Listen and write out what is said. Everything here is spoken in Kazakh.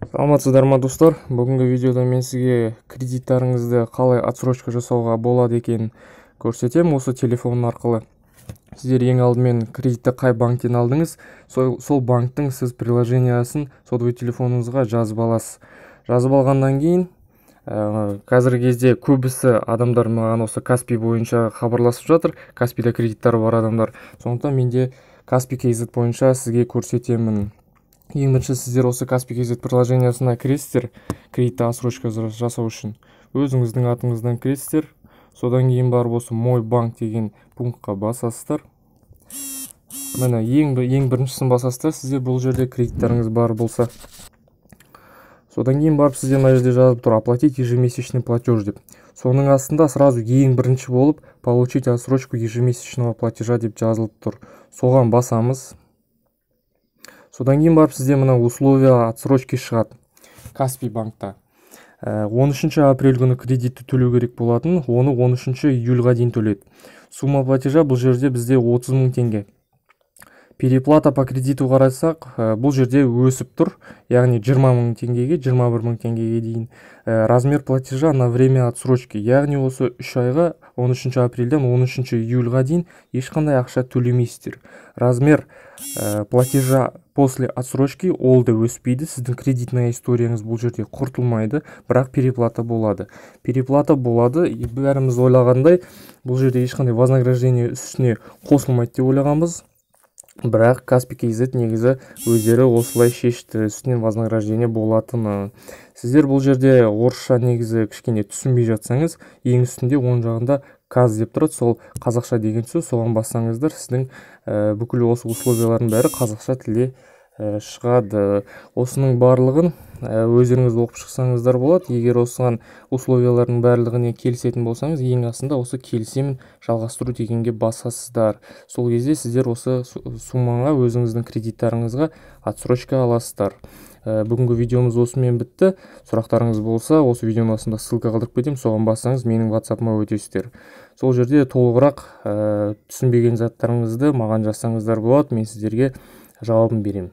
Саламатсыздар ма достар? Бүгінгі видеода мен сізге кредиттарыңызды қалай отсрочка жасауға болады екенін көрсетемін осы телефон арқылы. Сіздер ең алдымен кредитті қай банктен алдыңыз, сол банктың сіз приложениясын сотовый телефоныңызға жазып аласыз. Жазып алғаннан кейін қазіргі кезде көбісі адамдар маған осы Каспи бойынша хабарласып жатыр. Каспида кредиттары бар адамдар. Сондықтан менде Каспи KZ бойынша сізге көрсетемін. Ең бірінші сіздер осы Каспи KZ приложениясына кіресіздер, кредитті отсрочка жасау үшін. Өзіңіздің атыңыздан кіресіздер. Содан кейін барып осы мой банк деген пунктқа басасыздар. Міне ең біріншісін басасыздар, сізде бұл жерде кредиттарыңыз бар болса. Содан кейін барып сізде мына жерде жазып тұр оплатить ежемесячный платеж деп. Соның астында сразу ең бірінші болып получить отсрочку ежемесячного платежа деп жазылып тұр. Соған басамыз. Содан кейін барып сізде мына условия отсрочки шығады Каспи банкта. 13 апрель күні кредитті төлеу керек болатын, оны 13 июльға дейін төледі. Сумма платежа бұл жерде бізде 30 000 теңге. Переплата по кредиту қарасақ, бұл жерде өсіп тұр, яғни 20 000 теңгеге, 21 000 теңгеге дейін. Размер платежа на время отсрочки, яғни осы 3 айға 13 апрельден 13 июльға дейін ешқандай ақша төлемейсіздер. Размер платежа после отсрочки ол да өспейді, сіздің кредитная историяңыз бұл жерде құртылмайды, бірақ переплата болады. Переплата болады, бәріміз ойлағандай, бұл жерде ешқандай вознаграждение үстіне қосылмайды деп ойлағанбыз. Бірақ Каспи KZ негізі өздері осылай шешті, үстінен вознаграждение болатыны. Сіздер бұл жерде орысша негізі кішкене түсінбей жатсаңыз, ең үстінде оң жағында каз деп тұрады, сол қазақша деген сөз, соған бассаңыздар, сіздің бүкіл осы условиялардың бәрі қазақша тілде шығады. Осының барлығын өздеріңіз оқып шықсаңыздар болады. Егер осыған условиялардың барлығына келісетін болсаңыз, ең астында осы келісемін жалғастыру дегенге басасыздар. Сол кезде сіздер осы суммаға өзіңіздің кредиттарыңызға отсрочка аласыздар. Бүгінгі видеомыз осымен бітті. Сұрақтарыңыз болса, осы видеоның астында ссылка қалдырып кетемін, соған бассаңыз менің WhatsApp-ыма өтесіздер. Сол жерде толығырақ түсінбеген заттарыңызды маған жазсаңыздар болады, мен сіздерге жауабын беремін.